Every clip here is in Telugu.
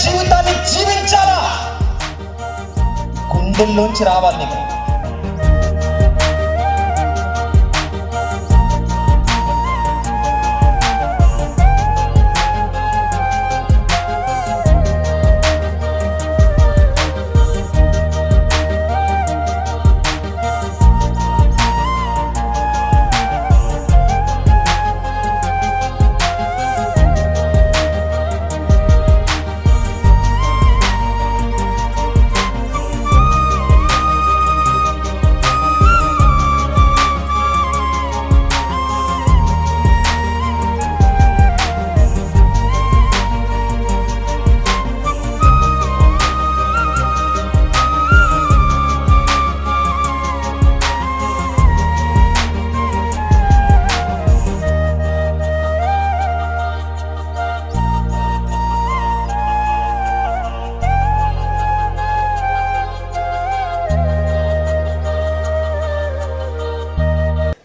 జీవితాన్ని జీవించాలా, గుండెల్లోంచి రావాలి నీకు.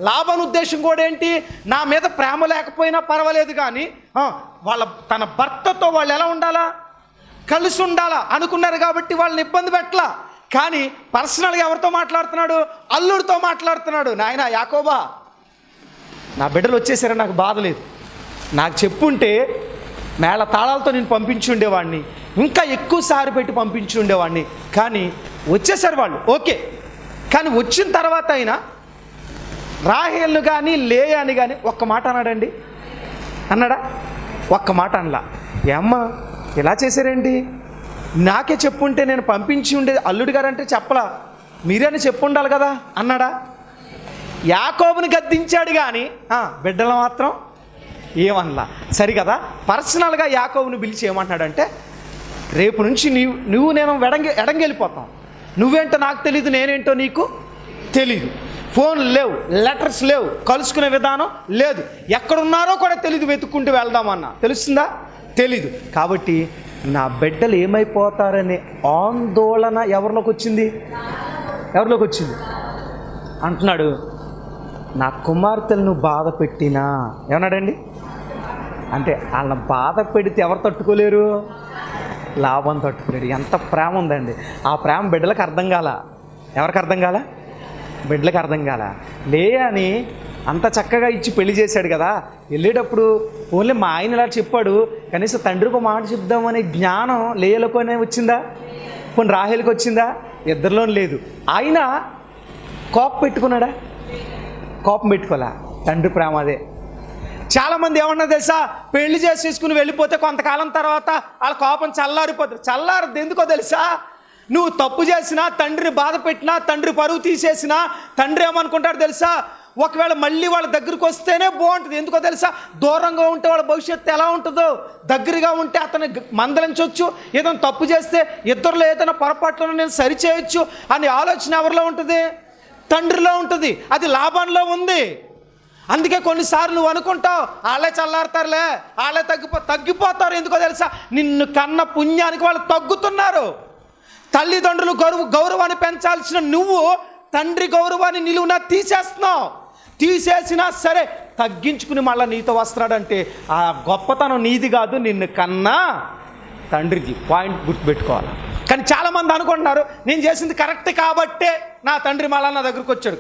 లాభాన్ని ఉద్దేశం కూడా ఏంటి, నా మీద ప్రేమ లేకపోయినా పర్వాలేదు కానీ తన భర్తతో వాళ్ళు ఎలా ఉండాలా, కలిసి ఉండాలా అనుకున్నారు కాబట్టి వాళ్ళని ఇబ్బంది పెట్టలా. కానీ పర్సనల్గా ఎవరితో మాట్లాడుతున్నాడు, అల్లుడితో మాట్లాడుతున్నాడు. నాయన యాకోబా, నా బిడ్డలు వచ్చేసారా, నాకు బాధ లేదు, నాకు చెప్పుంటే మేళ తాళాలతో నేను పంపించి ఉండేవాడిని, ఇంకా ఎక్కువ సారి పెట్టి పంపించి ఉండేవాడిని. కానీ వచ్చేసారు వాళ్ళు, ఓకే. కానీ వచ్చిన తర్వాత అయినా రాహేల్ను కానీ లేయాని కానీ ఒక్క మాట అన్నాడండి, అన్నాడా? ఒక్క మాట అనలా. ఏమ్మా ఇలా చేశారేంటి, నాకే చెప్పుంటే నేను పంపించి ఉండేది, అల్లుడు గారు అంటే చెప్పలా, మీరేని చెప్పు ఉండాలి కదా అన్నాడా? యాకోబుని గద్దించాడు కానీ బిడ్డలు మాత్రం ఏమనలా. సరికదా, పర్సనల్గా యాకోబుని పిలిచి ఏమంటున్నాడంటే, రేపు నుంచి నువ్వు నేను ఎడంగెళ్ళిపోతాం, నువ్వేంటో నాకు తెలీదు, నేనేంటో నీకు తెలీదు, ఫోన్లు లేవు, లెటర్స్ లేవు, కలుసుకునే విధానం లేదు, ఎక్కడున్నారో కూడా తెలీదు, వెతుక్కుంటూ వెళ్దామన్నా తెలుస్తుందా, తెలీదు. కాబట్టి నా బిడ్డలు ఏమైపోతారనే ఆందోళన ఎవరిలోకి వచ్చింది అంటున్నాడు. నా కుమార్తెలు నువ్వు బాధ పెట్టినా ఏమన్నాడండి, అంటే వాళ్ళని బాధ పెడితే ఎవరు తట్టుకోలేరు, లాభం తట్టుకోలేరు. ఎంత ప్రేమ ఉందండి. ఆ ప్రేమ బిడ్డలకు అర్థం కాల. ఎవరికి అర్థం కాల? బిడ్డలకు అర్థం కాల. లేయాని అంత చక్కగా ఇచ్చి పెళ్లి చేశాడు కదా, వెళ్ళేటప్పుడు ఓన్లీ మా ఆయన ఇలా చెప్పాడు, కనీసం తండ్రికి ఒక మాట చెప్దామనే జ్ఞానం లేయలకోనే వచ్చిందా, కొన్ని రాహేల్కి వచ్చిందా? ఇద్దరిలో లేదు. ఆయన కోపం పెట్టుకున్నాడా? కోపం పెట్టుకోలే. తండ్రి ప్రేమ అదే. చాలామంది ఏమన్నా తెలుసా, పెళ్లి చేసేసుకుని వెళ్ళిపోతే కొంతకాలం తర్వాత వాళ్ళ కోపం చల్లారిపోతుంది. చల్లారదు ఎందుకో తెలుసా, నువ్వు తప్పు చేసినా, తండ్రిని బాధ పెట్టినా, తండ్రి పరువు తీసేసినా, తండ్రి ఏమనుకుంటాడు తెలుసా, ఒకవేళ మళ్ళీ వాళ్ళ దగ్గరికి వస్తేనే బాగుంటుంది. ఎందుకో తెలుసా, దూరంగా ఉంటే వాళ్ళ భవిష్యత్తు ఎలా ఉంటుందో, దగ్గరగా ఉంటే అతను మందలించవచ్చు, ఏదైనా తప్పు చేస్తే ఇద్దరులో ఏదైనా పొరపాట్లను నేను సరిచేయచ్చు అనే ఆలోచన ఎవరిలో ఉంటుంది? తండ్రిలో ఉంటుంది. అది లాభంలో ఉంది. అందుకే కొన్నిసార్లు నువ్వు అనుకుంటావు వాళ్ళే చల్లారుతారులే, వాళ్ళే తగ్గిపోతారు. ఎందుకో తెలుసా, నిన్ను కన్న పుణ్యానికి వాళ్ళు తగ్గుతున్నారు. తల్లిదండ్రులు గౌరవాన్ని పెంచాల్సిన నువ్వు తండ్రి గౌరవాన్ని నిలువునా తీసేస్తున్నావు. తీసేసినా సరే తగ్గించుకుని మళ్ళీ నీతో వస్తున్నాడంటే ఆ గొప్పతనం నీది కాదు, నిన్ను కన్నా తండ్రిది. పాయింట్ గుర్తుపెట్టుకోవాలి. కానీ చాలామంది అనుకుంటున్నారు నేను చేసింది కరెక్ట్ కాబట్టే నా తండ్రి మళ్ళా నా దగ్గరకు వచ్చాడు.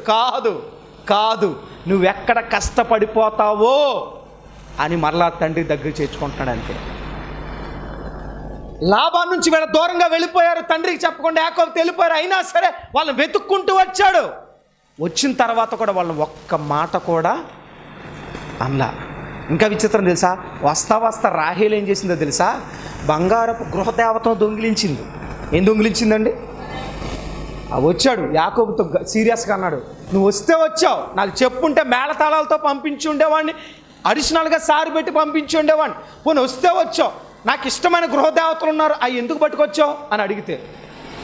కాదు, నువ్వెక్కడ కష్టపడిపోతావో అని మరలా తండ్రి దగ్గర చేర్చుకుంటున్నాడు అంతే. లాభాన్ని నుంచి వీళ్ళ దూరంగా వెళ్ళిపోయారు, తండ్రికి చెప్పకుండా యాకోబు వెళ్ళిపోయారు. అయినా సరే వాళ్ళని వెతుక్కుంటూ వచ్చాడు. వచ్చిన తర్వాత కూడా వాళ్ళని ఒక్క మాట కూడా అనలా. ఇంకా విచిత్రం తెలుసా, వస్తా రాహేల్ ఏం చేసిందో తెలుసా, బంగారపు గృహదేవతను దొంగిలించింది. ఏం దొంగిలించిందండి? వచ్చాడు యాకోబుతో సీరియస్గా అన్నాడు, నువ్వు వస్తే వచ్చావు, నాకు చెప్పుంటే మేళతాళాలతో పంపించి ఉండేవాడిని, అడిషనల్గా సారి పెట్టి పంపించి ఉండేవాడిని. పోనీ వస్తే వచ్చావు, నాకు ఇష్టమైన గృహదేవతలు ఉన్నారు, అవి ఎందుకు పట్టుకొచ్చావు అని అడిగితే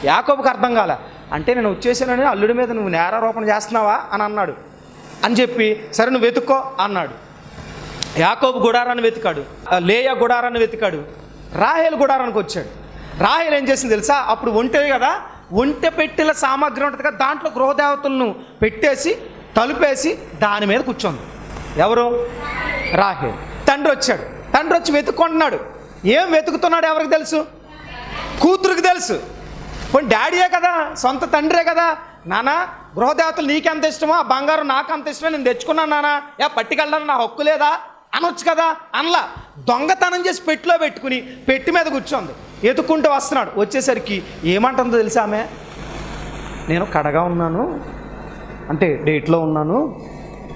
యాకోబుకి అర్థం కాలే. అంటే నేను వచ్చేసానని అల్లుడి మీద నువ్వు నేరారోపణ చేస్తున్నావా అని అన్నాడు. అని చెప్పి సరే నువ్వు వెతుక్కో అన్నాడు. యాకోబు గుడారాన్ని వెతికాడు, లేయా గుడారాన్ని వెతికాడు, రాహేల్ గుడారానికి వచ్చాడు. రాహేల్ ఏం చేసింది తెలుసా, అప్పుడు ఒంటె కదా, ఒంటె పెట్టెల సామాగ్రి ఉంటుంది కదా, దాంట్లో గృహదేవతలను పెట్టేసి తలుపేసి దాని మీద కూర్చోంది. ఎవరు? రాహేల్. తండ్రి వచ్చాడు. తండ్రి వచ్చి వెతుక్కుంటున్నాడు. ఏం వెతుకుతున్నాడు ఎవరికి తెలుసు? కూతురికి తెలుసు, పోనీ డాడీయే కదా, సొంత తండ్రే కదా, నాన్న గృహదేవతలు నీకెంత ఇష్టమో ఆ బంగారం నాకు అంత ఇష్టమే, నేను తెచ్చుకున్నాను నాన్న, పట్టుకెళ్ళడానికి నా హక్కు లేదా అనొచ్చు కదా. అనలా, దొంగతనం చేసి పెట్టిలో పెట్టుకుని పెట్టి మీద కూర్చోంది, ఎత్తుక్కుంటూ వస్తున్నాడు. వచ్చేసరికి ఏమంటుందో తెలుసా ఆమె, నేను కడగా ఉన్నాను, అంటే డేట్లో ఉన్నాను,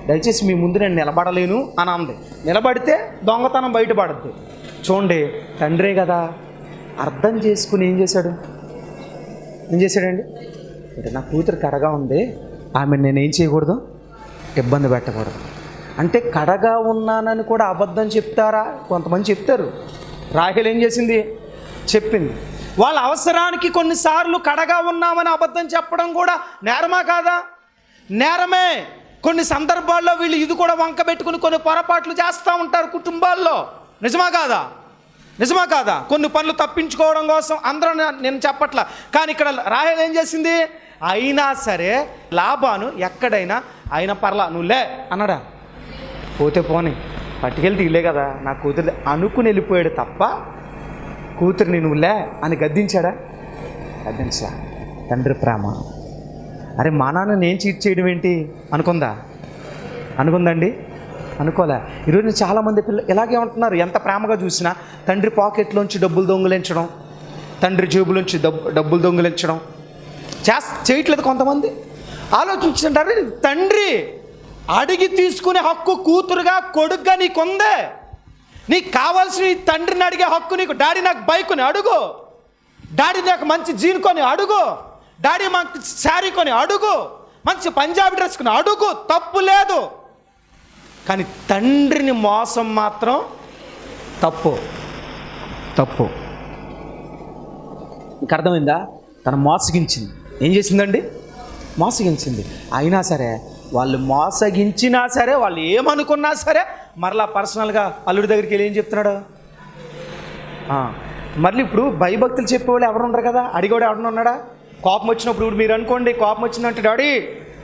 దయచేసి మీ ముందు నేను నిలబడలేను అని అంది. నిలబడితే దొంగతనం బయటపడుద్ది. చూడండి, తండ్రే కదా అర్థం చేసుకుని ఏం చేశాడండి, అంటే నా కూతురు కడగా ఉంది, ఆమె నేనేం చేయకూడదు, ఇబ్బంది పెట్టకూడదు. అంటే కడగా ఉన్నానని కూడా అబద్ధం చెప్తారా? కొంతమంది చెప్తారు. రాహేల్ ఏం చేసింది, చెప్పింది. వాళ్ళ అవసరానికి కొన్నిసార్లు కడగా ఉన్నామని అబద్ధం చెప్పడం కూడా నేరమా కాదా? నేరమే. కొన్ని సందర్భాల్లో వీళ్ళు ఇది కూడా వంక పెట్టుకుని కొన్ని పొరపాట్లు చేస్తూ ఉంటారు కుటుంబాల్లో. నిజమా కాదా? నిజమా కాదా? కొన్ని పనులు తప్పించుకోవడం కోసం అందరూ నేను చెప్పట్లా, కానీ ఇక్కడ రాహేల్ ఏం చేసింది, అయినా సరే లాబాను ఎక్కడైనా అయినా పర్లా నువ్వులే అన్నాడా? పోతే పోనీ పట్టుకెళ్తే ఇల్లే కదా నా కూతురు అనుకుని వెళ్ళిపోయాడు తప్ప కూతురిని నువ్వులే అని గద్దించాడా? గద్దించా. తండ్రి ప్రేమ. అరే మా నాన్న నేను చీట్ చేయడం ఏంటి అనుకుందండి? అనుకోలే. ఈరోజు చాలామంది పిల్లలు ఇలాగే ఉంటున్నారు. ఎంత ప్రేమగా చూసినా తండ్రి పాకెట్లోంచి డబ్బులు దొంగిలించడం, తండ్రి జేబులోంచి డబ్బులు దొంగిలించడం చేయట్లేదు. కొంతమంది ఆలోచించుంటారు, తండ్రి అడిగి తీసుకునే హక్కు కూతురుగా కొడుగ్గా నీకుందే. నీకు కావాల్సిన తండ్రిని అడిగే హక్కు నీకు. డాడీ నాకు బైకుని అడుగు, డాడీ నాకు మంచి జీన్ కొని అడుగు, డాడీ మంచి శారీ కొని అడుగు, మంచి పంజాబీ డ్రెస్ కొని అడుగు, తప్పు లేదు. కానీ తండ్రిని మోసం మాత్రం తప్పు. మీకు అర్థమైందా? తను మోసగించింది. ఏం చేసిందండి? మోసగించింది. అయినా సరే వాళ్ళు మోసగించినా సరే, వాళ్ళు ఏమనుకున్నా సరే, మరలా పర్సనల్గా అల్లుడి దగ్గరికి వెళ్ళి ఏం చెప్తున్నాడు? మళ్ళీ ఇప్పుడు భయభక్తులు చెప్పేవాళ్ళు ఎవరు ఉండరు కదా, అడిగోడు ఎవడన్నా ఉన్నాడా? కోపం వచ్చినప్పుడు ఇప్పుడు మీరు అనుకోండి, కోపం వచ్చిందంటే డాడీ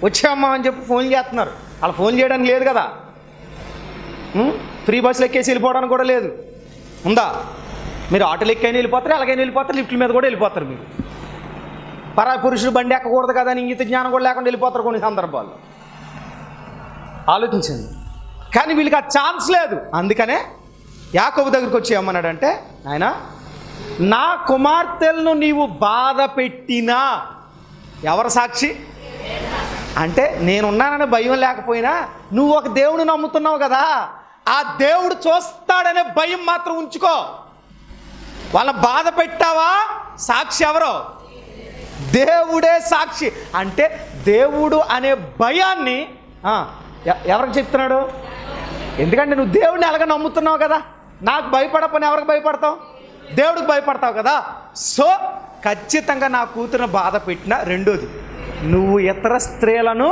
వచ్చామ్మా అని చెప్పి ఫోన్ చేస్తున్నారు. అలా ఫోన్ చేయడానికి లేదు కదా, ఫ్రీ బస్సులు ఎక్కేసి వెళ్ళిపోవడానికి కూడా లేదు. ఉందా? మీరు ఆటోలు ఎక్కైనా వెళ్ళిపోతారు, అలాగైనా వెళ్ళిపోతారు, లిఫ్ట్ల మీద కూడా వెళ్ళిపోతారు. మీరు పరాయి పురుషుడు బండి ఎక్కకూడదు కదా అని ఇంగిత జ్ఞానం కూడా లేకుండా వెళ్ళిపోతారు కొన్ని సందర్భాల్లో. ఆలోచించండి. కానీ వీళ్ళకి ఆ ఛాన్స్ లేదు. అందుకనే యాకోబు దగ్గరికి వచ్చి ఏమన్నాడంటే, ఆయన నా కుమార్తెలను నీవు బాధ పెట్టినా ఎవరు సాక్షి? అంటే నేనున్నానని భయం లేకపోయినా నువ్వు ఒక దేవుడిని నమ్ముతున్నావు కదా, ఆ దేవుడు చూస్తాడనే భయం మాత్రం ఉంచుకో. వాళ్ళ బాధ పెట్టావా, సాక్షి ఎవరో? దేవుడే సాక్షి. అంటే దేవుడు అనే భయాన్ని ఎవరికి చెప్తున్నాడు? ఎందుకంటే నువ్వు దేవుడిని ఎలాగ నమ్ముతున్నావు కదా, నాకు భయపడపని ఎవరికి భయపడతావు? దేవుడికి భయపడతావు కదా. సో ఖచ్చితంగా నా కూతురుని బాధ పెట్టిన. రెండోది, నువ్వు ఇతర స్త్రీలను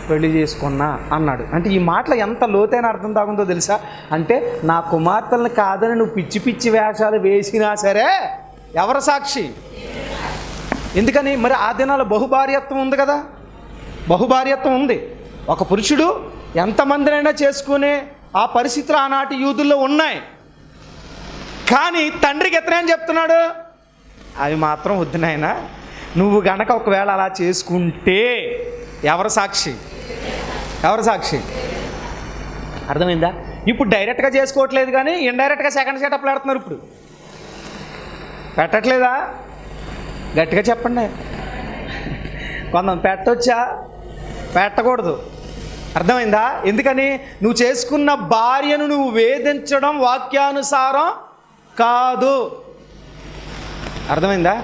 పెళ్లి చేసుకున్నా అన్నాడు. అంటే ఈ మాటలో ఎంత లోతైన అర్థం దాగుందో తెలుసా? అంటే నా కుమార్తెలను కాదని నువ్వు పిచ్చి పిచ్చి వేషాలు వేసినా సరే ఎవరు సాక్షి? ఎందుకని? మరి ఆ దినాల్లో బహుభార్యత్వం ఉంది కదా, బహుభార్యత్వం ఉంది. ఒక పురుషుడు ఎంతమందినైనా చేసుకునే ఆ పరిస్థితులు ఆనాటి యూదుల్లో ఉన్నాయి. కానీ తండ్రికి ఎత్తనేం చెప్తున్నాడు? అవి మాత్రం వద్దు నాయనా, నువ్వు గనక ఒకవేళ అలా చేసుకుంటే ఎవరు సాక్షి? ఎవరు సాక్షి? అర్థమైందా? ఇప్పుడు డైరెక్ట్గా చేసుకోవట్లేదు, కానీ ఇండైరెక్ట్గా సెకండ్ సెటప్లు పెడుతున్నారు. ఇప్పుడు పెట్టట్లేదా? గట్టిగా చెప్పండి. కొంతమంది పెట్టొచ్చా, పెట్టకూడదు. అర్థమైందా? ఎందుకని? నువ్వు చేసుకున్న భార్యను నువ్వు వేధించడం వాక్యానుసారం కాదు. అర్థమైందా?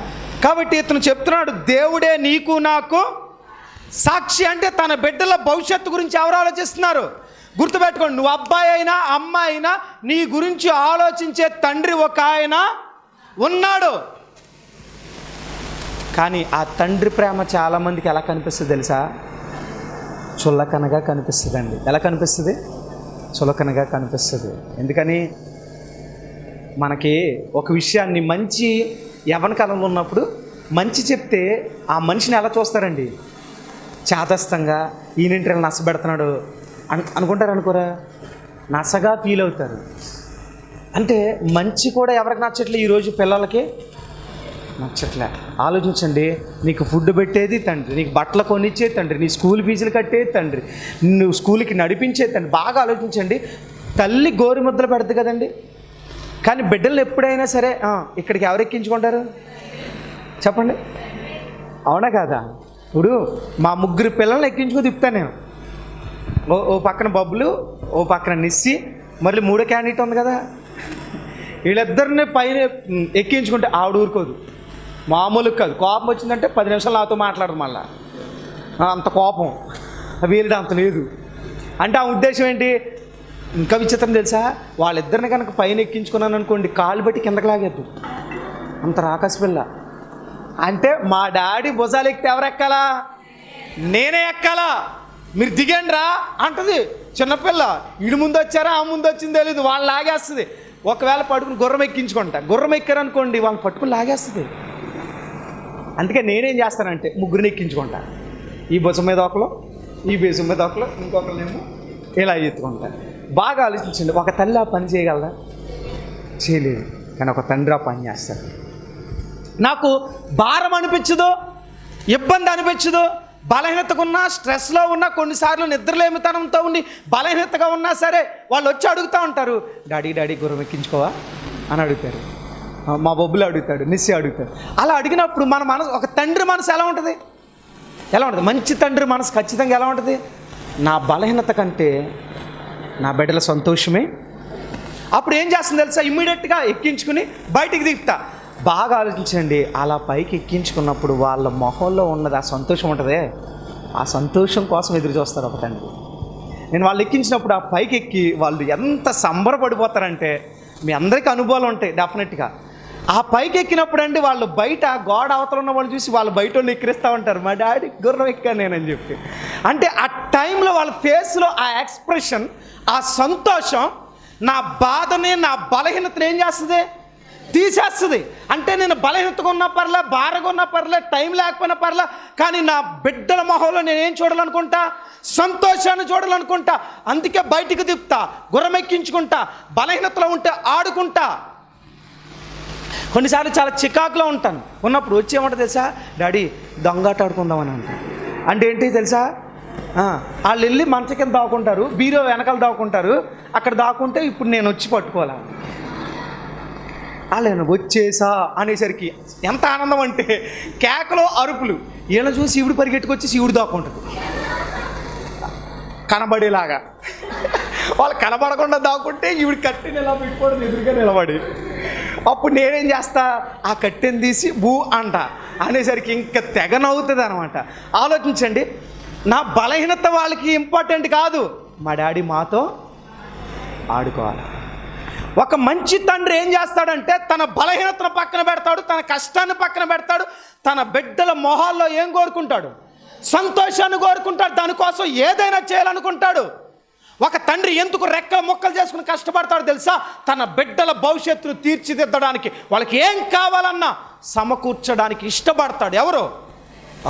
కాబట్టి ఇతను చెప్తున్నాడు, దేవుడే నీకు నాకు సాక్షి. అంటే తన బిడ్డల భవిష్యత్తు గురించి ఎవరు ఆలోచిస్తున్నారు? గుర్తుపెట్టుకోండి, నువ్వు అబ్బాయి అయినా అమ్మాయి అయినా నీ గురించి ఆలోచించే తండ్రి ఒక ఆయన ఉన్నాడు. కానీ ఆ తండ్రి ప్రేమ చాలామందికి ఎలా కనిపిస్తుంది తెలుసా? చులకనగా కనిపిస్తుందండి. ఎలా కనిపిస్తుంది? చులకనగా కనిపిస్తుంది. ఎందుకని? మనకి ఒక విషయాన్ని మంచి యవ్వన కాలంలో ఉన్నప్పుడు మంచి చెప్తే ఆ మనిషిని ఎలా చూస్తారండి? చాదస్తంగా, ఈయనంటే నచ్చబెడుతున్నాడు అనుకుంటారు అనుకోరా? నచ్చగా ఫీల్ అవుతారు. అంటే మంచి కూడా ఎవరికి నచ్చట్లే ఈరోజు పిల్లలకి నచ్చట్లే. ఆలోచించండి, నీకు ఫుడ్ పెట్టేది తండ్రి, నీకు బట్టలు కొనిచ్చేది తండ్రి, నీ స్కూల్ ఫీజులు కట్టేది తండ్రి, నువ్వు స్కూల్కి నడిపించేది తండ్రి. బాగా ఆలోచించండి, తల్లి గోరు ముద్దలు పెడుతుంది కదండి, కానీ బిడ్డలు ఎప్పుడైనా సరే ఇక్కడికి ఎవరు ఎక్కించుకుంటారు చెప్పండి, అవునా కాదా? ఇప్పుడు మా 3 పిల్లల్ని ఎక్కించుకొని తిప్పుతాను నేను. ఓ పక్కన బబ్బులు, ఓ పక్కన నిస్సి, మళ్ళీ 3వ క్యాండిడేట్ ఉంది కదా, వీళ్ళిద్దరిని పైన ఎక్కించుకుంటే ఆవిడ ఊరుకోదు, మామూలుగా కాదు. కోపం వచ్చిందంటే 10 నిమిషాలు నాతో మాట్లాడరు మళ్ళా, అంత కోపం. వీళ్ళది అంత లేదు. అంటే ఆ ఉద్దేశం ఏంటి? ఇంకా విచిత్రం తెలుసా, వాళ్ళిద్దరిని కనుక పైన ఎక్కించుకున్నాను అనుకోండి, కాలు పెట్టి కిందకి లాగేద్దు, అంత రాకాసి పిల్ల. అంటే మా డాడీ భుజాలు ఎక్కితే ఎవరు ఎక్కాలా? నేనే ఎక్కాలా, మీరు దిగండి రా అంటది చిన్నపిల్ల. ఇడు ముందు వచ్చారా ఆ ముందు వచ్చింది తెలీదు, వాళ్ళు లాగేస్తుంది. ఒకవేళ పట్టుకుని గుర్రం ఎక్కించుకుంటా, గుర్రం ఎక్కారనుకోండి వాళ్ళని పట్టుకుని లాగేస్తుంది. అందుకే నేనేం చేస్తానంటే 3 ఎక్కించుకుంటా, ఈ భుజం మీద ఒకరు, ఈ భుజం మీద ఒకరు, ఇంకొకరినేమో ఇలా ఎత్తుకుంటాను. బాగా ఆలోచించండి, ఒక తల్లి ఆ పని చేయగలరా? చేయలేదు. కానీ ఒక తండ్రి ఆ పని చేస్తాడు. నాకు భారం అనిపించదు, ఇబ్బంది అనిపించదు, బలహీనతగా ఉన్నా, స్ట్రెస్లో ఉన్నా, కొన్నిసార్లు నిద్రలేమితనంతో ఉండి బలహీనతగా ఉన్నా సరే వాళ్ళు వచ్చి అడుగుతూ ఉంటారు, డాడీ గుర్రం ఎక్కించుకోవా అని అడుగుతారు. మా బొబ్బులు అడుగుతాడు, నిస్సి అడుగుతాడు. అలా అడిగినప్పుడు మన మనసు, ఒక తండ్రి మనసు ఎలా ఉంటుంది? మంచి తండ్రి మనసు ఖచ్చితంగా ఎలా ఉంటుంది? నా బలహీనత కంటే నా బిడ్డల సంతోషమే. అప్పుడు ఏం చేస్తుంది తెలుసా? ఇమ్మీడియట్గా ఎక్కించుకుని బయటికి దిగుతా. బాగా ఆలోచించండి, అలా పైకి ఎక్కించుకున్నప్పుడు వాళ్ళ మొహంలో ఉన్నది ఆ సంతోషం ఉంటుందే, ఆ సంతోషం కోసం ఎదురు చూస్తారు ఒక తండ్రి. నేను వాళ్ళు ఎక్కించినప్పుడు ఆ పైకి ఎక్కి వాళ్ళు ఎంత సంబరపడిపోతారంటే, మీ అందరికీ అనుభవాలు ఉంటాయి డెఫినెట్గా. ఆ పైకి ఎక్కినప్పుడు అండి వాళ్ళు బయట గోడ అవతల ఉన్న వాళ్ళు చూసి వాళ్ళు బయట వాళ్ళు ఎక్కిరిస్తూ ఉంటారు, మా డాడీ గుర్రం ఎక్కాను నేనని చెప్పి. అంటే ఆ టైంలో వాళ్ళ ఫేస్లో ఆ ఎక్స్ప్రెషన్, ఆ సంతోషం నా బాధని, నా బలహీనతను ఏం చేస్తుంది? తీసేస్తుంది. అంటే నేను బలహీనతగా ఉన్నా పర్లే, భారంగా ఉన్నా పర్లే, టైం లేకపోయినా పర్లే, కానీ నా బిడ్డల మొహంలో నేనేం చూడాలనుకుంటా? సంతోషాన్ని చూడాలనుకుంటా. అందుకే బయటికి తిప్పుతా, గుర్రం ఎక్కించుకుంటా, బలహీనతలో ఉంటే ఆడుకుంటా. కొన్నిసార్లు చాలా చికాకులో ఉంటాను, ఉన్నప్పుడు వచ్చి ఏమంటా తెలుసా? డాడీ దొంగాట ఆడుకుందామని అంటారు. అంటే ఏంటి తెలుసా? వాళ్ళు వెళ్ళి మంచ కింద దాక్కుంటారు, బీరో వెనకాల దాక్కుంటారు. అక్కడ దాక్కుంటే ఇప్పుడు నేను వచ్చి పట్టుకోవాలా? నేను వచ్చేసా అనేసరికి ఎంత ఆనందం అంటే కేకలు, అరుపులు. వీళ్ళని చూసి శివుడు పరిగెట్టుకొచ్చి శివుడు దాక్కుంటుంది కనబడేలాగా. వాళ్ళు కనబడకుండా దాక్కుంటే ఈవిడ కట్టెని ఎలా పెట్టుకోవడం ఎదురుగా నిలబడి, అప్పుడు నేనేం చేస్తా? ఆ కట్టెని తీసి బూ అంట అనేసరికి ఇంకా తెగ నవ్వుతుంది అనమాట. ఆలోచించండి, నా బలహీనత వాళ్ళకి ఇంపార్టెంట్ కాదు, మా డాడీ మాతో ఆడుకోవాలి. ఒక మంచి తండ్రి ఏం చేస్తాడంటే తన బలహీనతను పక్కన పెడతాడు, తన కష్టాన్ని పక్కన పెడతాడు, తన బిడ్డల మొహాల్లో ఏం కోరుకుంటాడు? సంతోషాన్ని కోరుకుంటాడు, దానికోసం ఏదైనా చేయాలనుకుంటాడు. ఒక తండ్రి ఎందుకు రెక్కల ముక్కలు చేసుకుని కష్టపడతాడు తెలుసా? తన బిడ్డల భవిష్యత్తును తీర్చిదిద్దడానికి, వాళ్ళకి ఏం కావాలన్నా సమకూర్చడానికి ఇష్టపడతాడు. ఎవరు?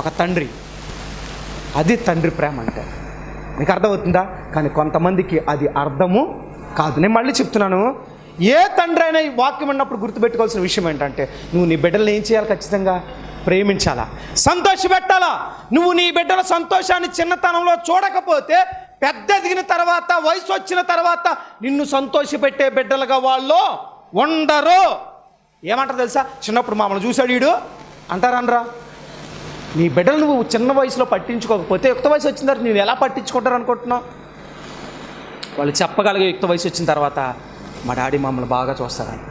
ఒక తండ్రి. అది తండ్రి ప్రేమ అంటే. మీకు అర్థమవుతుందా? కానీ కొంతమందికి అది అర్థము కాదు. నేను మళ్ళీ చెప్తున్నాను, ఏ తండ్రి అయినా ఈ వాక్యం ఉన్నప్పుడు గుర్తుపెట్టుకోవాల్సిన విషయం ఏంటంటే, నువ్వు నీ బిడ్డలను ఏం చేయాలి? ఖచ్చితంగా ప్రేమించాలా, సంతోషపెట్టాలా. నువ్వు నీ బిడ్డల సంతోషాన్ని చిన్నతనంలో చూడకపోతే పెద్ద ఎదిగిన తర్వాత, వయసు వచ్చిన తర్వాత నిన్ను సంతోషపెట్టే బిడ్డలుగా వాళ్ళు ఉండరు. ఏమంటారు తెలుసా? చిన్నప్పుడు మమ్మల్ని చూశాడు వీడు అంటారనరా? నీ బిడ్డలు నువ్వు చిన్న వయసులో పట్టించుకోకపోతే యుక్త వయసు వచ్చిన తర్వాత నేను ఎలా పట్టించుకుంటారు అనుకుంటున్నావు? వాళ్ళు చెప్పగలిగే యుక్త వయసు వచ్చిన తర్వాత మా డాడీ మమ్మల్ని బాగా చూస్తారని,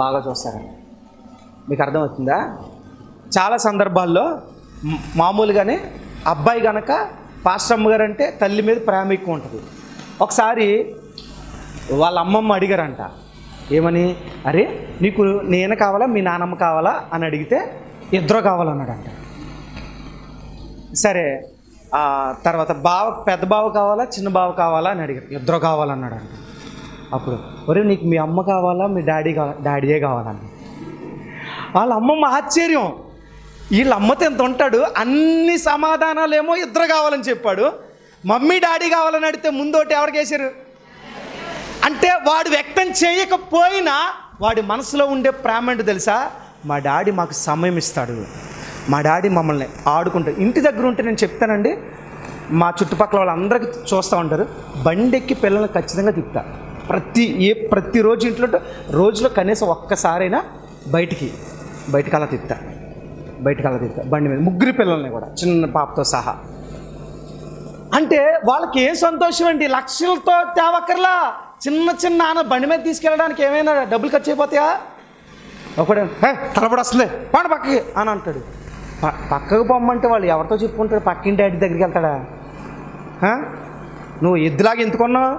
బాగా చూస్తారని. మీకు అర్థమవుతుందా? చాలా సందర్భాల్లో మామూలుగానే అబ్బాయి కనుక పాస్టర్ అమ్మగారు అంటే తల్లి మీద ప్రేమ ఎక్కువ ఉంటుంది. ఒకసారి వాళ్ళ అమ్మమ్మ అడిగారంట, ఏమని? అరే నీకు నేను కావాలా మీ నాన్నమ్మ కావాలా అని అడిగితే ఇద్దరు కావాలన్నాడంట. సరే తర్వాత పెద్ద బావ కావాలా చిన్న బావ కావాలా అని అడిగారు. ఇద్దరు కావాలన్నాడంట. అప్పుడు ఒరే నీకు మీ అమ్మ కావాలా మీ డాడీయే కావాలన్న. వాళ్ళ అమ్మమ్మ ఆశ్చర్యం, వీళ్ళ అమ్మతో ఎంత ఉంటాడు, అన్ని సమాధానాలేమో ఇద్దరు కావాలని చెప్పాడు. మమ్మీ డాడీ కావాలని అడిగితే ముందోటి ఎవరికి వేశారు? అంటే వాడు వ్యక్తం చేయకపోయినా వాడి మనసులో ఉండే ప్రేమ ఏంటో తెలుసా? మా డాడీ మాకు సమయం ఇస్తాడు, మా డాడీ మమ్మల్ని ఆడుకుంటాడు. ఇంటి దగ్గర ఉంటే నేను చెప్తానండి, మా చుట్టుపక్కల వాళ్ళందరికీ చూస్తూ ఉంటారు, బండెక్కి పిల్లల్ని ఖచ్చితంగా తిప్పుతా. ప్రతిరోజు ఇంట్లో రోజులో కనీసం ఒక్కసారైనా బయటికి అలా తిప్పుతా బండి మీద, ముగ్గురు పిల్లల్ని కూడా, చిన్న పాపతో సహా. అంటే వాళ్ళకి ఏం సంతోషం అండి, లక్షలతో తేవక్కర్లా, చిన్న ఆన బండి మీద తీసుకెళ్ళడానికి ఏమైనా డబ్బులు ఖర్చు అయిపోతాయా? ఒకడే తలపడి వస్తుంది పండు పక్కకి అని అంటాడు. పక్కకు పొమ్మంటే వాళ్ళు ఎవరితో చెప్పుకుంటాడు? పక్కింటి డాడీ దగ్గరికి వెళ్తాడా? నువ్వు ఎద్దులాగా ఎందుకున్నావు?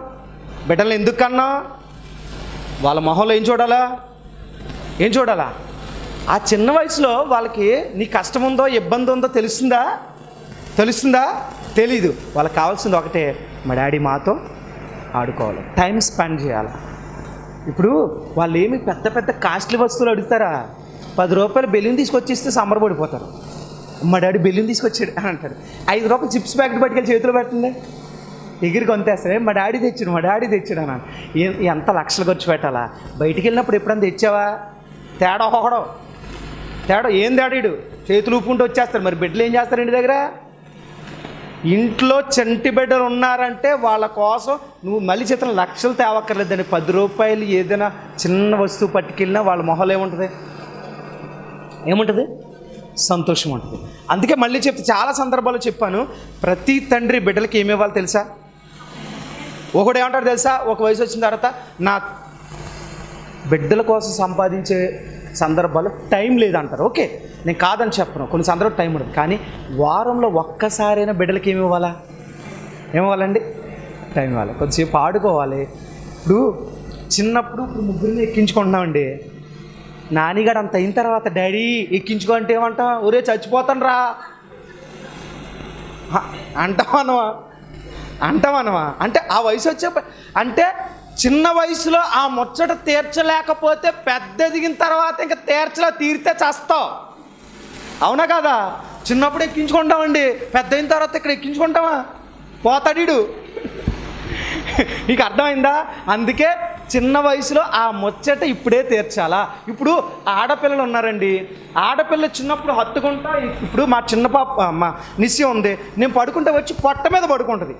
బిడ్డలు ఎందుకు కన్నావు? వాళ్ళ మొహంలో ఏం చూడాలా? ఆ చిన్న వయసులో వాళ్ళకి నీ కష్టం ఉందో ఇబ్బంది ఉందో తెలుస్తుందా? తెలీదు. వాళ్ళకి కావాల్సింది ఒకటే, మా డాడీ మాతో ఆడుకోవాలి, టైం స్పెండ్ చేయాలి. ఇప్పుడు వాళ్ళు ఏమి పెద్ద కాస్ట్లీ వస్తువులు అడుగుతారా? 10 రూపాయలు బెలూన్ తీసుకొచ్చిస్తే సంబరపడిపోతారు. మా డాడీ బెలూన్ తీసుకొచ్చాడు అని అంటారు. 5 రూపాయలు చిప్స్ ప్యాకెట్ పట్టుకెళ్ళి చేతిలో పెట్టండి, ఎగిరి కొంతేస్తారే, మా డాడీ తెచ్చాడు అన్నాను. ఎంత లక్షలు ఖర్చు పెట్టాలా? బయటికి వెళ్ళినప్పుడు ఎప్పుడన్నా తెచ్చావా? తేడా ఏం తేడాడు? చేతులు ఊపుకుంటూ వచ్చేస్తారు. మరి బిడ్డలు ఏం చేస్తారు ఇంటి దగ్గర? ఇంట్లో చంటి బిడ్డలు ఉన్నారంటే వాళ్ళ కోసం నువ్వు మళ్ళీ చేతులు లక్షలు తేవక్కర్లేదని 10 రూపాయలు ఏదైనా చిన్న వస్తువు పట్టుకెళ్ళినా వాళ్ళ మొహలు ఏముంటుంది? సంతోషం ఉంటుంది. అందుకే మళ్ళీ చాలా సందర్భాల్లో చెప్పాను, ప్రతి తండ్రి బిడ్డలకి ఏమి ఇవ్వాలి తెలుసా? ఒకడు ఏమంటాడు తెలుసా? ఒక వయసు వచ్చిన తర్వాత నా బిడ్డల కోసం సంపాదించే సందర్భాలు టైం లేదంటారు. ఓకే, నేను కాదని చెప్పను, కొన్ని సందర్భాలు టైం ఉండదు. కానీ వారంలో ఒక్కసారైనా బిడ్డలకి ఏమివ్వాలండి? టైం ఇవ్వాలి, కొద్దిసేపు ఆడుకోవాలి. చిన్నప్పుడు ముగ్గురిని ఎక్కించుకుంటున్నామండి. నానిగాడు అంత అయిన తర్వాత డాడీ ఎక్కించుకో అంటే ఏమంటా? ఒరే చచ్చిపోతాను రా అంటామనవా? అంటే ఆ వయసు వచ్చే, అంటే చిన్న వయసులో ఆ ముచ్చట తీర్చలేకపోతే పెద్ద ఎదిగిన తర్వాత ఇంకా తీరితే చేస్తావు. అవునా కదా? చిన్నప్పుడు ఎక్కించుకుంటామండి, పెద్ద అయిన తర్వాత ఇక్కడ ఎక్కించుకుంటామా? పోతాడు. నీకు అర్థమైందా? అందుకే చిన్న వయసులో ఆ ముచ్చట ఇప్పుడే తీర్చాలా. ఇప్పుడు ఆడపిల్లలు ఉన్నారండి, ఆడపిల్ల చిన్నప్పుడు హత్తుకుంటా. ఇప్పుడు మా చిన్న పాప, మా నిశ్చయం ఉంది, నేను పడుకుంటే వచ్చి పొట్ట మీద పడుకుంటుంది.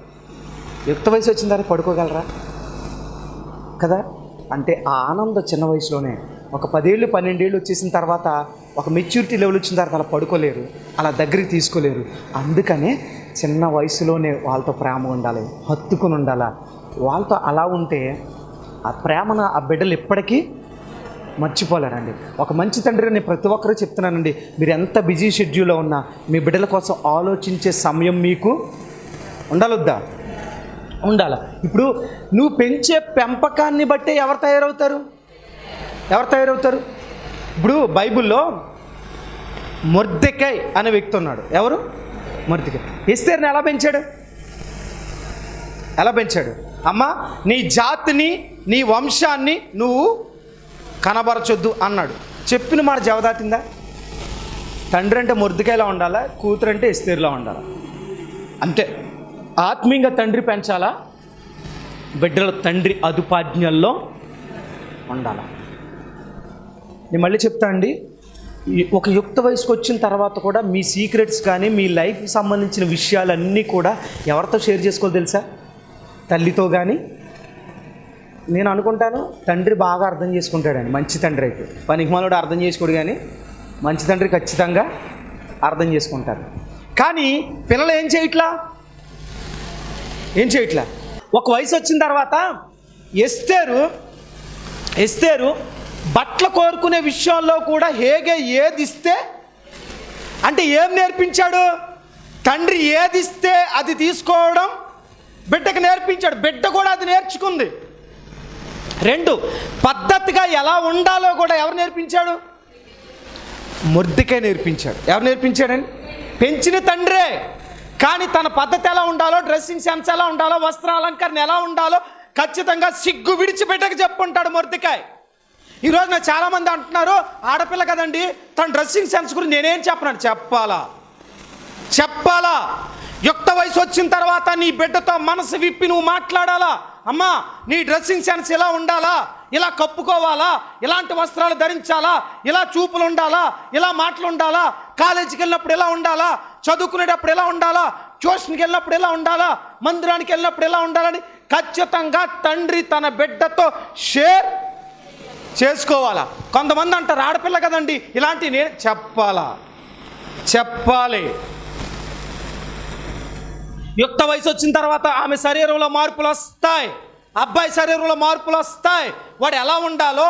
యుక్త వయసు వచ్చిన తర్వాత పడుకోగలరా? కదా? అంటే ఆ ఆనందం చిన్న వయసులోనే. ఒక 10 ఏళ్ళు 12 ఏళ్ళు వచ్చేసిన తర్వాత, ఒక మెచ్యూరిటీ లెవెల్ వచ్చిన తర్వాత అలా పడుకోలేరు, అలా దగ్గరికి తీసుకోలేరు. అందుకనే చిన్న వయసులోనే వాళ్ళతో ప్రేమ ఉండాలి, హత్తుకుని ఉండాలా. వాళ్ళతో అలా ఉంటే ఆ ప్రేమను ఆ బిడ్డలు ఎప్పటికీ మర్చిపోలేరండి. ఒక మంచి తండ్రి నేను ప్రతి ఒక్కరూ చెప్తున్నానండి, మీరు ఎంత బిజీ షెడ్యూల్లో ఉన్నా మీ బిడ్డల కోసం ఆలోచించే సమయం మీకు ఉండాలొద్దా? ఉండాలి. ఇప్పుడు నువ్వు పెంచే పెంపకాన్ని బట్టే ఎవరు తయారవుతారు? ఇప్పుడు బైబిల్లో మొర్దెకై అనే వ్యక్తి ఉన్నాడు. ఎవరు? మొర్దెకై. ఎస్తేర్ని ఎలా పెంచాడు? అమ్మా, నీ జాతిని నీ వంశాన్ని నువ్వు కనబరచొద్దు అన్నాడు. చెప్పిన మాట జవదాటిందా? తండ్రి అంటే మొర్దెకైలా ఉండాలా, కూతురు అంటే ఎస్తేర్లా ఉండాలా? అంతే. ఆత్మీయంగా తండ్రి పెంచాలా, బిడ్డల తండ్రి అదుపాజ్ఞల్లో ఉండాలా. నేను మళ్ళీ చెప్తా అండి, ఒక యుక్త వయసుకు వచ్చిన తర్వాత కూడా మీ సీక్రెట్స్ కానీ మీ లైఫ్కి సంబంధించిన విషయాలన్నీ కూడా ఎవరితో షేర్ చేసుకోవాలి తెలుసా? తల్లితో. కానీ నేను అనుకుంటాను తండ్రి బాగా అర్థం చేసుకుంటాడండి, మంచి తండ్రి అయితే. పనికిమాలోడు అర్థం చేసుకోడు, కానీ మంచి తండ్రి ఖచ్చితంగా అర్థం చేసుకుంటారు. కానీ పిల్లలు ఏం చేయట్లా? ఒక వయసు వచ్చిన తర్వాత ఎస్తేరు బట్టలు కోరుకునే విషయంలో కూడా హేగే ఏది ఇస్తే, అంటే ఏం నేర్పించాడు? తండ్రి ఏది ఇస్తే అది తీసుకోవడం బిడ్డకు నేర్పించాడు. బిడ్డ కూడా అది నేర్చుకుంది. 2, పద్ధతిగా ఎలా ఉండాలో కూడా ఎవరు నేర్పించాడు? మొర్దెకై నేర్పించాడు. ఎవరు నేర్పించాడండి? పెంచిన తండ్రే. కానీ తన పద్ధతి ఎలా ఉండాలో, డ్రెస్సింగ్ సెన్స్ ఎలా ఉండాలో, వస్త్రాలంకరణ ఎలా ఉండాలో ఖచ్చితంగా సిగ్గు విడిచిపెట్టక చెప్పుంటాడు మొర్దెకై. ఈరోజు నాకు చాలామంది అంటున్నారు, ఆడపిల్ల కదండి తన డ్రెస్సింగ్ సెన్స్ గురించి నేనేం చెప్పను. చెప్పాలా. యుక్త వయసు వచ్చిన తర్వాత నీ బిడ్డతో మనసు విప్పి నువ్వు మాట్లాడాలా. అమ్మా నీ డ్రెస్సింగ్ సెన్స్ ఇలా ఉండాలా, ఇలా కప్పుకోవాలా, ఇలాంటి వస్త్రాలు ధరించాలా, ఇలా చూపులు ఉండాలా, ఇలా మాటలు ఉండాలా, కాలేజీకి వెళ్ళినప్పుడు ఎలా ఉండాలా, చదువుకునేటప్పుడు ఎలా ఉండాలా, ట్యూషన్కి వెళ్ళినప్పుడు ఎలా ఉండాలా, మందిరానికి వెళ్ళినప్పుడు ఎలా ఉండాలని ఖచ్చితంగా తండ్రి తన బిడ్డతో షేర్ చేసుకోవాలా. కొంతమంది అంటారు ఆడపిల్ల కదండి ఇలాంటివి నేను చెప్పాలి. యుక్త వయసు వచ్చిన తర్వాత ఆమె శరీరంలో మార్పులు వస్తాయి, అబ్బాయి శరీరంలో మార్పులు వస్తాయి. వాడు ఎలా ఉండాలో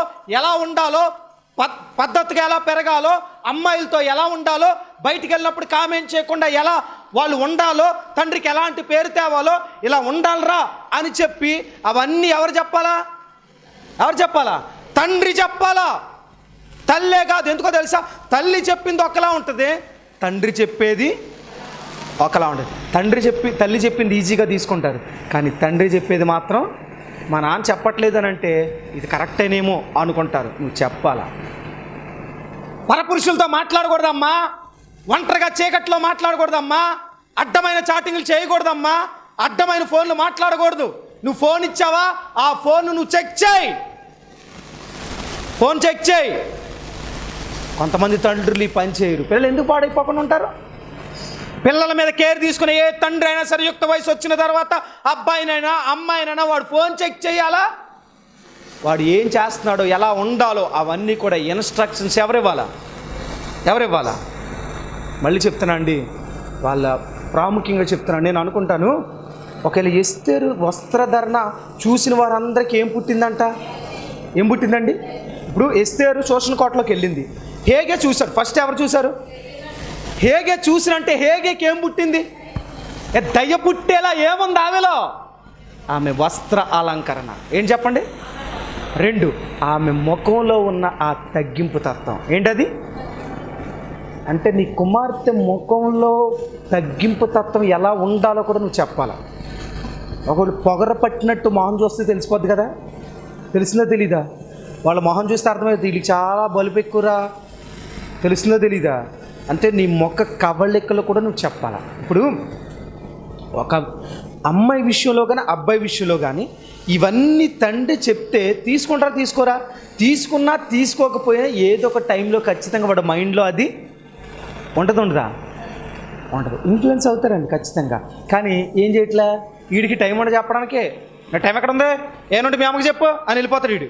పద్ధతిగా ఎలా పెరగాలో, అమ్మాయిలతో ఎలా ఉండాలో, బయటికి వెళ్ళినప్పుడు కామెంట్ చేయకుండా ఎలా వాళ్ళు ఉండాలో, తండ్రికి ఎలాంటి పేరు తేవాలో, ఇలా ఉండాలరా అని చెప్పి అవన్నీ ఎవరు చెప్పాలా? తండ్రి చెప్పాలా, తల్లే కాదు. ఎందుకో తెలుసా? తల్లి చెప్పింది ఒకలా ఉంటుంది, తండ్రి చెప్పేది ఒకలా ఉంటుంది. తల్లి చెప్పింది ఈజీగా తీసుకుంటారు, కానీ తండ్రి చెప్పేది మాత్రం మా నాన్న చెప్పట్లేదు అని అంటే ఇది కరెక్టేనేమో అనుకుంటారు. నువ్వు చెప్పాలా. పరపురుషులతో మాట్లాడకూడదమ్మా, ఒంటరిగా చీకట్లో మాట్లాడకూడదమ్మా, అడ్డమైన చాటింగ్లు చేయకూడదమ్మా, అడ్డమైన ఫోన్లు మాట్లాడకూడదు. నువ్వు ఫోన్ ఇచ్చావా, ఆ ఫోన్ నువ్వు చెక్ చేయి. కొంతమంది తండ్రులు ఈ పని చేయరు. పిల్లలు ఎందుకు పాడైపోకుండా ఉంటారు? పిల్లల మీద కేర్ తీసుకునే ఏ తండ్రి అయినా సరే యుక్త వయసు వచ్చిన తర్వాత అబ్బాయినైనా అమ్మాయినైనా వాడు ఫోన్ చెక్ చేయాలా. వాడు ఏం చేస్తున్నాడో, ఎలా ఉండాలో అవన్నీ కూడా ఇన్స్ట్రక్షన్స్ ఎవరివ్వాలా? మళ్ళీ చెప్తున్నా అండి, వాళ్ళ ప్రాముఖ్యంగా చెప్తున్నాను. నేను అనుకుంటాను ఒకవేళ ఎస్తేరు వస్త్రధరణ చూసిన వారందరికీ ఏం పుట్టిందండి? ఇప్పుడు ఎస్తేరు శోషణ కోటలోకి వెళ్ళింది, హేగే చూశాడు. ఫస్ట్ ఎవరు చూశారు? హేగే చూసినంటే హేగేకి ఏం పుట్టింది? దయ్య పుట్టేలా ఏముంది ఆమెలో? ఆమె వస్త్ర అలంకరణ. ఏం చెప్పండి? 2, ఆమె ముఖంలో ఉన్న ఆ తగ్గింపు తత్వం. ఏంటది? అంటే నీ కుమార్తె ముఖంలో తగ్గింపు తత్వం ఎలా ఉండాలో కూడా నువ్వు చెప్పాలా. ఒకళ్ళు పొగర పట్టినట్టు మొహం చూస్తే తెలిసిపోద్ది కదా, తెలిసిందో తెలీదా? వాళ్ళ మొహం చూస్తే అర్థమవుతుంది వీళ్ళకి చాలా బలుపు ఎక్కువరా, తెలిసిందో తెలీదా? అంటే నీ ముఖ కవళికలు కూడా నువ్వు చెప్పాలా. ఇప్పుడు ఒక అమ్మాయి విషయంలో కానీ అబ్బాయి విషయంలో కానీ ఇవన్నీ తండ్రి చెప్తే తీసుకోరా? తీసుకున్నా తీసుకోకపోయినా ఏదో ఒక టైంలో ఖచ్చితంగా వాడు మైండ్లో అది ఉండదు. ఇన్ఫ్లుయెన్స్ అవుతారండి ఖచ్చితంగా. కానీ ఏం చేయట్లే, వీడికి టైం ఉండదు చెప్పడానికే. నా టైం ఎక్కడ ఉంది, ఏనుండి మీ అమ్మకి చెప్పు అని వెళ్ళిపోతాడు వీడు.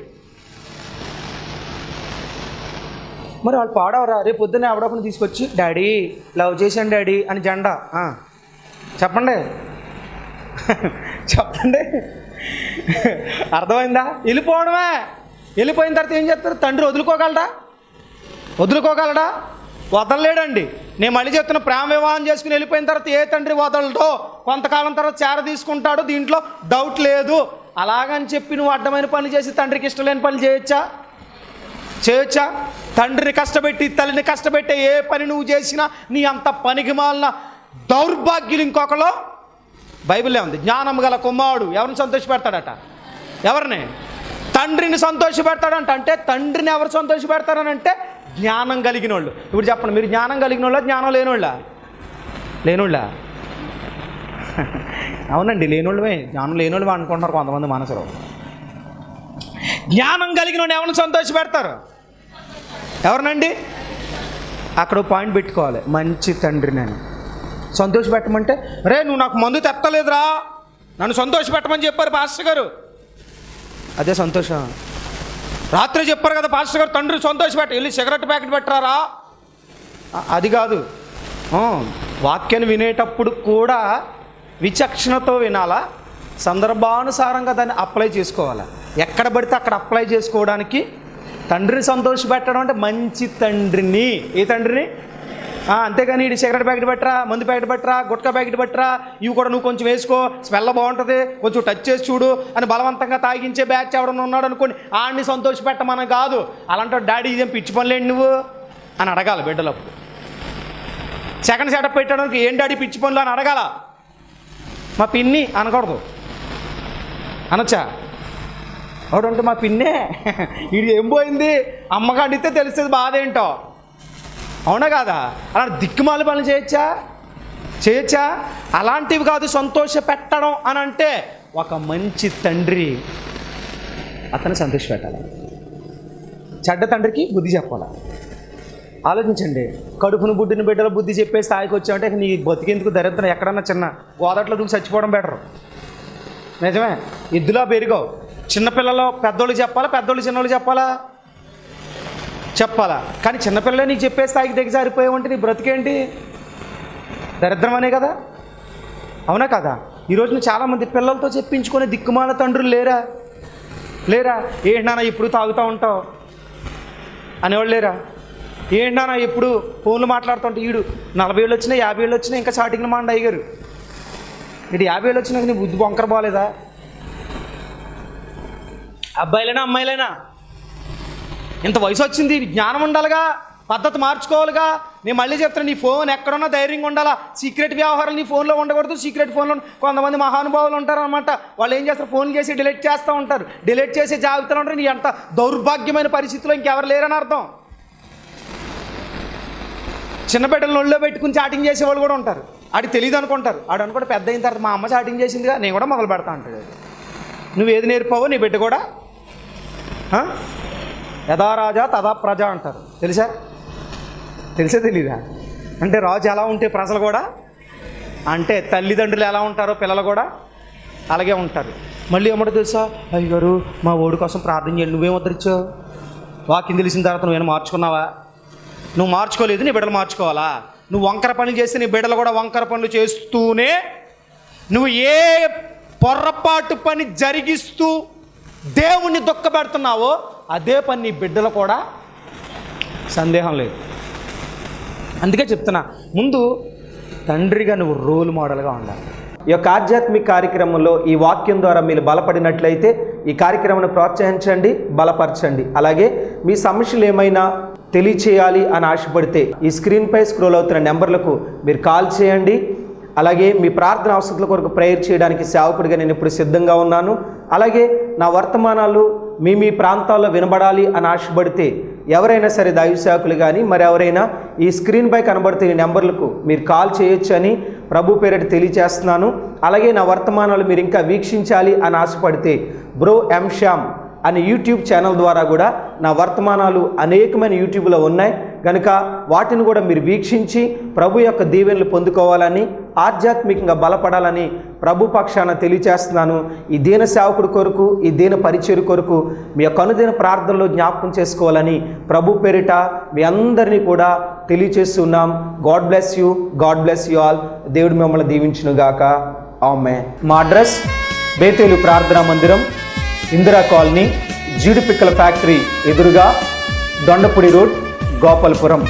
మరి వాళ్ళు పాడవరా? రేపు పొద్దున్నే ఆవిడప్పుడు తీసుకొచ్చి డాడీ లవ్ చేశాను డాడీ అని జెండా చెప్పండి. అర్థమైందా? వెళ్ళిపోయిన తర్వాత ఏం చేస్తారు? తండ్రి వదులుకోగలడా? వదలలేడండి. నేను మళ్ళీ చెప్తున్నా, ప్రేమ వివాహం చేసుకుని వెళ్ళిపోయిన తర్వాత ఏ తండ్రి వదలడో, కొంతకాలం తర్వాత చేర తీసుకుంటాడు, దీంట్లో డౌట్ లేదు. అలాగని చెప్పి నువ్వు అడ్డమైన పని చేసి తండ్రికి ఇష్టం లేని పని చేయొచ్చా? తండ్రిని కష్టపెట్టి తల్లిని కష్టపెట్టే ఏ పని నువ్వు చేసినా నీ అంత పనికి మాలిన దౌర్భాగ్యులు ఇంకొకలో బైబిల్లో ఉంది. జ్ఞానం గల కుమారుడు ఎవరిని సంతోషపెడతాడట? ఎవరిని? తండ్రిని సంతోషపెడతాడంట. అంటే తండ్రిని ఎవరు సంతోషపెడతారనంటే జ్ఞానం కలిగిన వాళ్ళు. ఇప్పుడు చెప్పండి, మీరు జ్ఞానం కలిగిన వాళ్ళ, జ్ఞానం లేనోళ్ళ? అవునండి, లేనోళ్ళమే. జ్ఞానం లేనోళ్ళు అనుకుంటున్నారు కొంతమంది మనసులో. జ్ఞానం కలిగిన వాళ్ళు ఎవరిని సంతోషపెడతారు? ఎవరినండి? అక్కడ పాయింట్ పెట్టుకోవాలి. మంచి తండ్రిని సంతోషపెట్టమంటే, రే నువ్వు నాకు మందు తెత్తలేదురా, నన్ను సంతోషపెట్టమని చెప్పారు పాస్టర్ గారు. అదే సంతోషం. రాత్రి చెప్పారు కదా పాస్టర్ గారు, తండ్రి సంతోషపెట్ట, వెళ్ళి సిగరెట్ ప్యాకెట్ పెట్టరారా, అది కాదు. వాక్యాన్ని వినేటప్పుడు కూడా విచక్షణతో వినాలా, సందర్భానుసారంగా దాన్ని అప్లై చేసుకోవాలా. ఎక్కడ పడితే అక్కడ అప్లై చేసుకోవడానికి తండ్రిని సంతోషపెట్టడం అంటే మంచి తండ్రిని. ఏ తండ్రిని? అంతేగాని ఇటు సిగరెట్ ప్యాకెట్ పెట్టరా, మందు ప్యాకెట్ పెట్టరా, గుట్కా ప్యాకెట్ పెట్టరా, ఇవి కూడా నువ్వు కొంచెం వేసుకో, స్మెల్ బాగుంటుంది, కొంచెం టచ్ చేసి చూడు అని బలవంతంగా తాగించే బ్యాచ్ ఎవడన్నా ఉన్నాడు అనుకోండి, ఆడిని సంతోషపెట్టమని కాదు. అలాంటి డాడీ ఇదేం పిచ్చి పనులేండి నువ్వు అని అడగాలి బిడ్డలప్పుడు. సెకండ్ సెటప్ పెట్టడానికి ఏం డాడీ పిచ్చి పనులు అని అడగాల. మా పిన్ని అనకూడదు. అనొచ్చా? ఒకడుంటే మా పిన్నే, ఇది ఏం పోయింది అమ్మగా అడిగితే తెలుస్తుంది బాధ ఏంటో. అవునా కాదా? అలా దిక్కుమాలి పనులు చేయొచ్చా? అలాంటివి కాదు సంతోష పెట్టడం అని అంటే. ఒక మంచి తండ్రి అతన్ని సంతోషపెట్టాలి, చెడ్డ తండ్రికి బుద్ధి చెప్పాలి. ఆలోచించండి, కడుపును బుడ్డిని బిడ్డల బుద్ధి చెప్పే స్థాయికి వచ్చామంటే నీ బతికేందుకు దరిద్రం ఎక్కడన్నా చిన్న గోదాట్లో దూకి చచ్చిపోవడం బెటరు. నిజమే, ఇద్దులా పెరిగావు. చిన్నపిల్లలు పెద్దోళ్ళకి చెప్పాలా, పెద్దోళ్ళు చిన్నోళ్ళు చెప్పాలా. కానీ చిన్నపిల్లలే నీకు చెప్పే స్థాయికి దిగజారిపోయావంటే నీ బ్రతికేంటి? దరిద్రం అనే కదా, అవునా కదా? ఈరోజు చాలామంది పిల్లలతో చెప్పించుకునే దిక్కుమాల తండ్రులు లేరా? ఏంటి నాన్న ఇప్పుడు తాగుతూ ఉంటావు అనేవాళ్ళు లేరా? ఏంటి నాన్న ఎప్పుడు ఫోన్లు మాట్లాడుతుంటే ఈడు 40 ఏళ్ళు వచ్చినా 50 ఏళ్ళు వచ్చినా ఇంకా చాటింగ్లు మాండ అయ్యారు. ఇటు 50 ఏళ్ళు వచ్చినాక నీ బుద్ధి బొంకర బాలేదా? అబ్బాయిలైనా అమ్మాయిలైనా ఇంత వయసు వచ్చింది, జ్ఞానం ఉండాలిగా, పద్ధతి మార్చుకోవాలిగా. నేను మళ్ళీ చెప్తాను, నీ ఫోన్ ఎక్కడున్నా ధైర్యంగా ఉండాలా. సీక్రెట్ వ్యవహారాలు నీ ఫోన్లో ఉండకూడదు. సీక్రెట్ ఫోన్లో కొంతమంది మహానుభావులు ఉంటారనమాట. వాళ్ళు ఏం చేస్తారు, ఫోన్ చేసి డిలీట్ చేస్తూ ఉంటారు. డిలీట్ చేసి జాగ్రత్తలు ఉంటారు. నీ అంత దౌర్భాగ్యమైన పరిస్థితిలో ఇంకెవరు లేరని అర్థం. చిన్న బిడ్డలను ఒళ్ళో పెట్టుకుని చాటింగ్ చేసేవాళ్ళు కూడా ఉంటారు. ఆడికి తెలియదు అనుకుంటారు. ఆడు అనుకుంటే పెద్ద అయిన తర్వాత మా అమ్మ చాటింగ్ చేసిందిగా, నేను కూడా మొదలు పెడతా అంటాడు. నువ్వు ఏది నేర్పావో నీ బిడ్డ కూడా యథా రాజా తదా ప్రజ అంటారు. తెలీదా? అంటే రాజు ఎలా ఉంటే ప్రజలు కూడా, అంటే తల్లిదండ్రులు ఎలా ఉంటారో పిల్లలు కూడా అలాగే ఉంటారు. మళ్ళీ ఏమంటో తెలుసా, అయ్యగారు మా ఓడి కోసం ప్రార్థన చేయండి. నువ్వేం ఉద్ధరించావు? వాక్యం తెలిసిన తర్వాత నువ్వేమైనా మార్చుకున్నావా? నువ్వు మార్చుకోలేదు, నీ బిడ్డలు మార్చుకోవాలా? నువ్వు వంకర పనులు చేస్తే నీ బిడ్డలు కూడా వంకర పనులు చేస్తూనే, నువ్వు ఏ పొర్రపాటు పని జరిగిస్తూ దేవుణ్ణి దుఃఖపెడుతున్నావో అదే పని నీ బిడ్డలు కూడా, సందేహం లేదు. అందుకే చెప్తున్నా, ముందు తండ్రిగా నువ్వు రోల్ మోడల్గా ఉండాలి. ఈ యొక్క ఆధ్యాత్మిక కార్యక్రమంలో ఈ వాక్యం ద్వారా మీరు బలపడినట్లయితే ఈ కార్యక్రమాన్ని ప్రోత్సహించండి, బలపరచండి. అలాగే మీ సమస్యలు ఏమైనా తెలియచేయాలి అని ఆశపడితే ఈ స్క్రీన్పై స్క్రోల్ అవుతున్న నెంబర్లకు మీరు కాల్ చేయండి. అలాగే మీ ప్రార్థన అవసరాల కొరకు ప్రేయర్ చేయడానికి సేవకుడిగా నేను ఇప్పుడు సిద్ధంగా ఉన్నాను. అలాగే నా వర్తమానాలు మీ ప్రాంతాల్లో వినబడాలి అని ఆశపడితే ఎవరైనా సరే దైవ సేవకులు కానీ మరి ఎవరైనా ఈ స్క్రీన్పై కనబడుతున్న నెంబర్లకు మీరు కాల్ చేయొచ్చు అని ప్రభు పేరిట తెలియజేస్తున్నాను. అలాగే నా వర్తమానాలు మీరు ఇంకా వీక్షించాలి అని ఆశపడితే బ్రో ఎం శ్యామ్ అనే యూట్యూబ్ ఛానల్ ద్వారా కూడా నా వర్తమానాలు అనేకమైన యూట్యూబ్లో ఉన్నాయి కనుక వాటిని కూడా మీరు వీక్షించి ప్రభు యొక్క దీవెనలు పొందుకోవాలని, ఆధ్యాత్మికంగా బలపడాలని ప్రభు పక్షాన తెలియచేస్తున్నాను. ఈ దీన సేవకుడి కొరకు, ఈ దీన పరిచర్య కొరకు మీ యొక్క అనుదిన ప్రార్థనలో జ్ఞాపకం చేసుకోవాలని ప్రభు పేరిట మీ అందరినీ కూడా తెలియచేస్తున్నాం. God bless you all. దేవుడు మిమ్మల్ని దీవించునుగాక. ఆమేన్. మా అడ్రస్ బేతేలు ప్రార్థనా మందిరం, ఇందిరా కాలనీ, జీడిపిక్కల ఫ్యాక్టరీ ఎదురుగా, దొండపూడి రోడ్, గోపాలపురం.